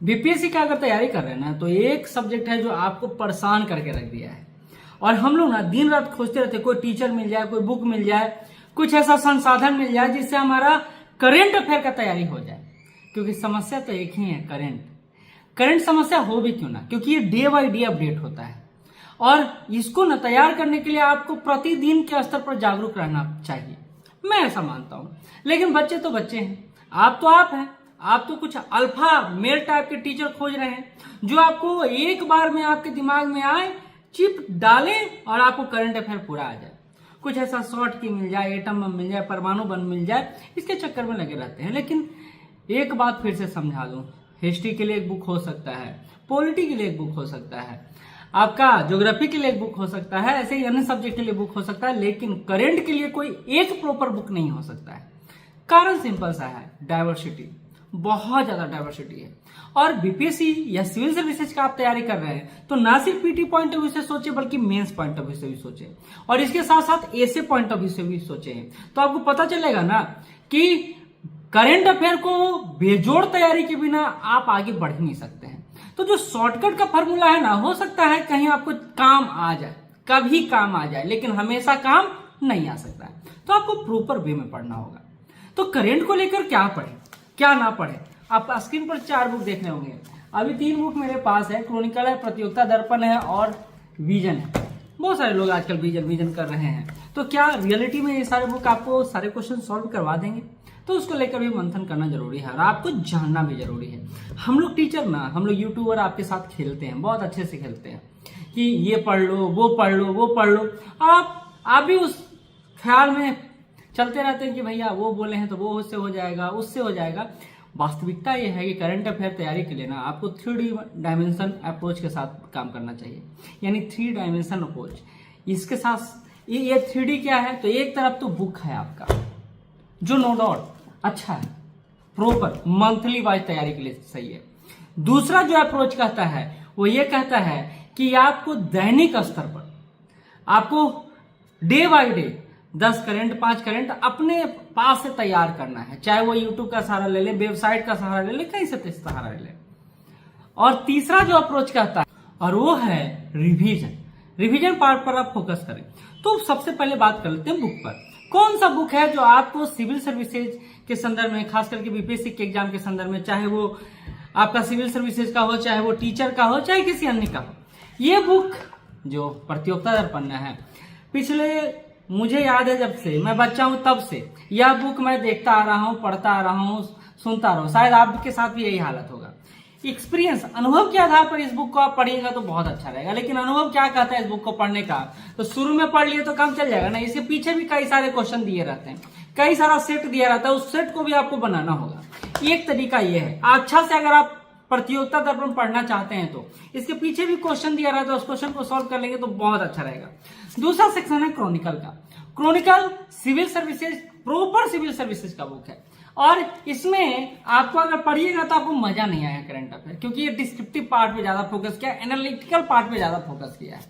BPSC का अगर तैयारी कर रहे हैं ना, तो एक सब्जेक्ट है जो आपको परेशान करके रख दिया है। और हम लोग ना दिन रात खोजते रहते, कोई टीचर मिल जाए, कोई बुक मिल जाए, कुछ ऐसा संसाधन मिल जाए जिससे हमारा करंट अफेयर का तैयारी हो जाए। क्योंकि समस्या तो एक ही है, करंट समस्या हो भी क्यों ना, क्योंकि ये डे बाय डे अपडेट होता है। और इसको ना तैयार करने के लिए आपको प्रतिदिन के स्तर पर जागरूक रहना चाहिए, मैं ऐसा मानता हूं। लेकिन बच्चे तो बच्चे हैं, आप तो आप हैं, आप तो कुछ अल्फा मेल टाइप के टीचर खोज रहे हैं जो आपको एक बार में आपके दिमाग में आए, चिप डालें और आपको करंट अफेयर पूरा आ जाए। कुछ ऐसा शॉर्ट की मिल जाए, एटम बम मिल जाए, परमाणु बम मिल जाए, इसके चक्कर में लगे रहते हैं। लेकिन एक बात फिर से समझा दूं, हिस्ट्री के लिए एक बुक हो सकता है, पॉलिटी के लिए एक बुक हो सकता है, आपका ज्योग्राफी के लिए एक बुक हो सकता है, ऐसे ही अन्य सब्जेक्ट के लिए बुक हो सकता है, लेकिन करंट के लिए कोई एक प्रॉपर बुक नहीं हो सकता है। कारण सिंपल सा है, डाइवर्सिटी, बहुत ज्यादा डाइवर्सिटी है। और बीपीएससी या सिविल सर्विसेज का आप तैयारी कर रहे हैं तो ना सिर्फ पीटी पॉइंट ऑफ व्यू से सोचे, बल्कि मेंस पॉइंट ऑफ व्यू से भी सोचे, और इसके साथ साथ एसे पॉइंट ऑफ व्यू से भी सोचे, तो आपको पता चलेगा ना कि करंट अफेयर को बेजोड़ तैयारी के बिना आप आगे बढ़ ही नहीं सकते हैं। तो जो शॉर्टकट का फॉर्मूला है ना, हो सकता है कहीं आपको काम आ जाए, कभी काम आ जाए, लेकिन हमेशा काम नहीं आ सकता है। तो आपको प्रॉपर वे में पढ़ना होगा। तो करंट को लेकर क्या पढ़े, क्या ना पढ़े, आप स्क्रीन पर 4 बुक देखने होंगे। अभी 3 बुक मेरे पास है, क्रॉनिकल है, प्रतियोगिता दर्पण है और विजन है। बहुत सारे लोग आजकल विजन कर रहे हैं। तो क्या रियलिटी में ये सारे बुक आपको सारे क्वेश्चन सॉल्व करवा देंगे? तो उसको लेकर भी मंथन करना जरूरी है और आपको जानना भी जरूरी है। हम लोग टीचर ना, हम लोग यूट्यूबर आपके साथ खेलते हैं, बहुत अच्छे से खेलते हैं कि ये पढ़ लो, वो पढ़ लो, वो पढ़ लो। आप भी उस ख्याल में चलते रहते हैं कि भैया वो बोले हैं तो वो उससे हो जाएगा, उससे हो जाएगा। वास्तविकता ये है कि करंट अफेयर तैयारी के लिए ना आपको 3 डायमेंशन अप्रोच के साथ काम करना चाहिए, यानी 3 डायमेंशन अप्रोच। इसके साथ ये 3D क्या है, तो एक तरफ तो बुक है आपका जो नो डाउट अच्छा है, प्रॉपर मंथली वाइज तैयारी के लिए सही है। दूसरा जो अप्रोच कहता है वो ये कहता है कि आपको दैनिक स्तर पर आपको day by day 10 current, 5 current अपने पास से तैयार करना है, चाहे वो यूट्यूब का सहारा ले ले, वेबसाइट का सहारा ले ले, कहीं से सहारा ले ले। और तीसरा जो अप्रोच कहता है और वो है रिवीजन पार्ट पर आप फोकस करें। तो सबसे पहले बात कर लेते हैं बुक पर। कौन सा बुक है जो आपको सिविल सर्विसेज के संदर्भ में, खास करके बीपीएससी के एग्जाम के संदर्भ में, चाहे वो आपका सिविल सर्विसेज का हो, चाहे वो टीचर का हो, चाहे किसी अन्य का हो, ये बुक जो प्रतियोगिता दर्पण है, पिछले मुझे याद है जब से मैं बच्चा हूं तब से यह बुक मैं देखता आ रहा हूं, पढ़ता आ रहा हूं, सुनता आ रहा हूं। शायद आपके साथ भी यही हालत होगा। एक्सपीरियंस, अनुभव के आधार पर इस बुक को आप पढ़िएगा तो बहुत अच्छा रहेगा। लेकिन अनुभव क्या कहता है इस बुक को पढ़ने का, तो शुरू में पढ़ लिए तो काम चल जाएगा ना, इसके पीछे भी कई सारे क्वेश्चन दिए रहते हैं, कई सारा सेट दिया रहता है, उस सेट को भी आपको बनाना होगा। एक तरीका ये है, अच्छा से अगर आप प्रतियोगिता दर्पण पढ़ना चाहते हैं तो इसके पीछे भी क्वेश्चन दिया रहता है, उस क्वेश्चन को सॉल्व कर लेंगे तो बहुत अच्छा रहेगा। दूसरा सेक्शन है क्रॉनिकल का। Chronicle civil services, proper civil services का बुक है, और इसमें आपको अगर पढ़िएगा तो आपको मजा नहीं आएगा करंट अफेयर, क्योंकि ये डिस्क्रिप्टिव पार्ट पे ज्यादा फोकस किया है, एनालिटिकल पार्ट पे ज्यादा फोकस किया है,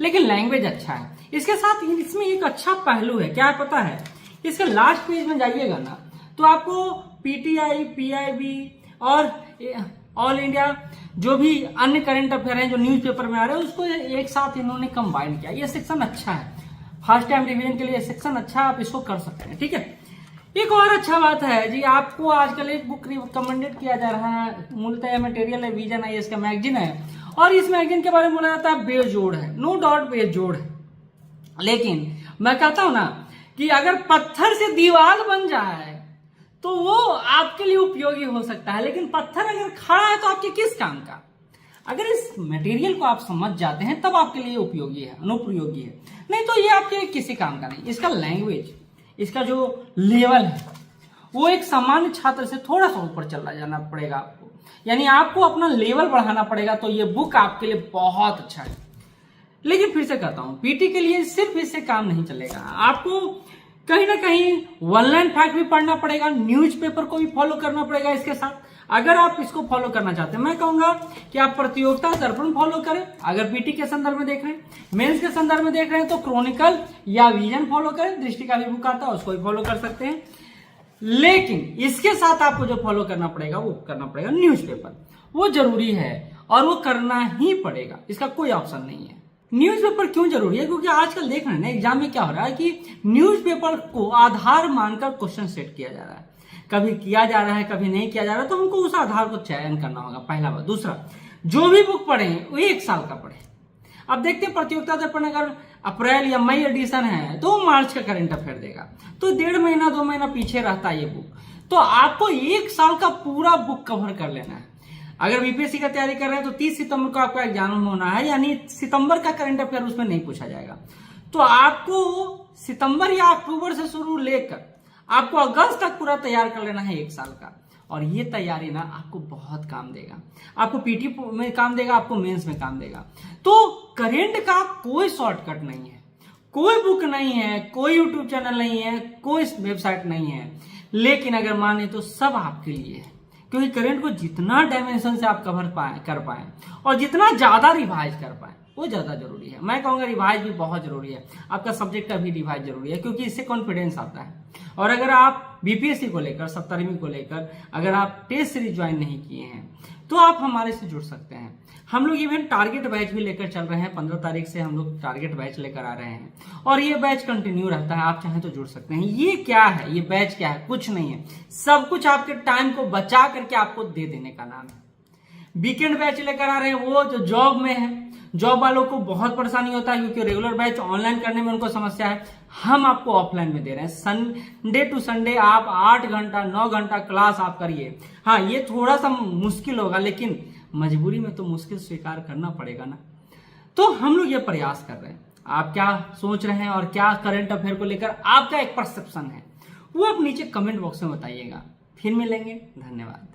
लेकिन लैंग्वेज अच्छा है। इसके साथ इसमें एक अच्छा पहलू है, क्या पता है, इसके लास्ट पेज में जाइएगा ना तो आपको पीटीआई, पीआईबी और ऑल इंडिया जो भी अन्य करंट अफेयर हैं जो न्यूज़पेपर में आ रहे हैं, उसको एक साथ इन्होंने कंबाइन किया। ये सेक्शन अच्छा है, फर्स्ट टाइम रिवीजन के लिए सेक्शन अच्छा, आप इसको कर सकते हैं। ठीक है, एक और अच्छा बात है जी, आपको आजकल एक बुक रिकमेंडेड किया जा रहा है, मूलतः मटेरियल है, विजन है, इसका मैगजीन है, और इस मैगजीन के बारे में बोला जाता है बेजोड़ है, नो डाउट बेजोड़ है। लेकिन मैं कहता हूं ना कि अगर पत्थर से दीवार बन जाए तो वो आपके लिए उपयोगी हो सकता है, लेकिन पत्थर अगर खड़ा है तो आपके किस काम का? अगर इस मटेरियल को आप समझ जाते हैं तब आपके लिए उपयोगी है, अनुपयोगी है, नहीं तो ये आपके किसी काम का नहीं। इसका लैंग्वेज, इसका जो लेवल है वो एक सामान्य छात्र से थोड़ा सा ऊपर चला जाना पड़ेगा आपको, यानी आपको अपना लेवल बढ़ाना पड़ेगा, तो ये बुक आपके लिए बहुत अच्छा है। लेकिन फिर से कहता हूं, पीटी के लिए सिर्फ इससे काम नहीं चलेगा, आपको कहीं ना कहीं वन लाइन फैक्ट भी पढ़ना पड़ेगा, न्यूज़पेपर को भी फॉलो करना पड़ेगा इसके साथ। अगर आप इसको फॉलो करना चाहते हैं, मैं कहूंगा कि आप प्रतियोगिता दर्पण फॉलो करें, अगर पीटी के संदर्भ में देख रहे हैं, मेंस के संदर्भ में देख रहे हैं तो क्रॉनिकल या विजन फॉलो करें, दृष्टि का भी बुक आता है उसको भी फॉलो कर सकते हैं। लेकिन इसके साथ आपको जो फॉलो करना पड़ेगा वो करना पड़ेगा न्यूज़पेपर। वो जरूरी है और वो करना ही पड़ेगा, इसका कोई ऑप्शन नहीं है। न्यूज़पेपर क्यों जरूरी है? क्योंकि आजकल देख रहे हैं ना एग्जाम में क्या हो रहा है कि न्यूज़पेपर को आधार मानकर क्वेश्चन सेट किया जा रहा है, कभी किया जा रहा है कभी नहीं किया जा रहा है। तो हमको उस आधार को चयन करना होगा, पहला बात। दूसरा, जो भी बुक पढ़े वो 1 साल का पढ़े। अब देखते हैं प्रतियोगिता दर्पण अगर अप्रैल या मई एडिशन है तो मार्च का करंट अफेयर देगा, तो 1.5 महीना 2 महीना पीछे रहता है ये बुक। तो आपको 1 साल का पूरा बुक कवर कर लेना है। अगर बीपीएससी का तैयारी कर रहे हैं तो 30 सितंबर को आपका एग्जाम होना है, यानी सितंबर का करंट अफेयर उसमें नहीं पूछा जाएगा। तो आपको सितंबर या अक्टूबर से शुरू लेकर आपको अगस्त तक पूरा तैयार कर लेना है 1 साल का। और ये तैयारी ना आपको बहुत काम देगा, आपको पीटी में काम देगा, आपको मेंस में काम देगा। तो करंट का कोई शॉर्टकट नहीं है, कोई बुक नहीं है, कोई यूट्यूब चैनल नहीं है, कोई वेबसाइट नहीं है। लेकिन अगर माने तो सब आपके लिए है, क्योंकि करंट को जितना डायमेंशन से आप कवर कर पाए और जितना ज्यादा रिवाइज कर पाए वो ज्यादा जरूरी है। मैं कहूंगा रिवाइज भी बहुत जरूरी है, आपका सब्जेक्ट का भी रिवाइज जरूरी है, क्योंकि इससे कॉन्फिडेंस आता है। और अगर आप बीपीएससी को लेकर 17वीं को लेकर अगर आप टेस्ट सीरीज ज्वाइन नहीं किए हैं तो आप हमारे से जुड़ सकते हैं। हम लोग इवन टारगेट बैच भी लेकर चल रहे हैं, 15 तारीख से हम लोग टारगेट बैच लेकर आ रहे हैं और ये बैच कंटिन्यू रहता है, आप चाहें तो जुड़ सकते हैं। ये क्या है, ये बैच क्या है? कुछ नहीं है, सब कुछ आपके टाइम को बचा करके आपको दे देने का नाम है। वीकेंड बैच लेकर आ रहे हैं वो जो जॉब में है, जॉब वालों को बहुत परेशानी होता है क्योंकि रेगुलर बैच ऑनलाइन करने में उनको समस्या है। हम आपको ऑफलाइन में दे रहे हैं, संडे टू संडे आप 8 घंटा 9 घंटा क्लास आप करिए। हाँ, ये थोड़ा सा मुश्किल होगा, लेकिन मजबूरी में तो मुश्किल स्वीकार करना पड़ेगा ना। तो हम लोग ये प्रयास कर रहे हैं। आप क्या सोच रहे हैं और क्या करंट अफेयर को लेकर आपका एक परसेप्शन है वो आप नीचे कमेंट बॉक्स में बताइएगा। फिर मिलेंगे, धन्यवाद।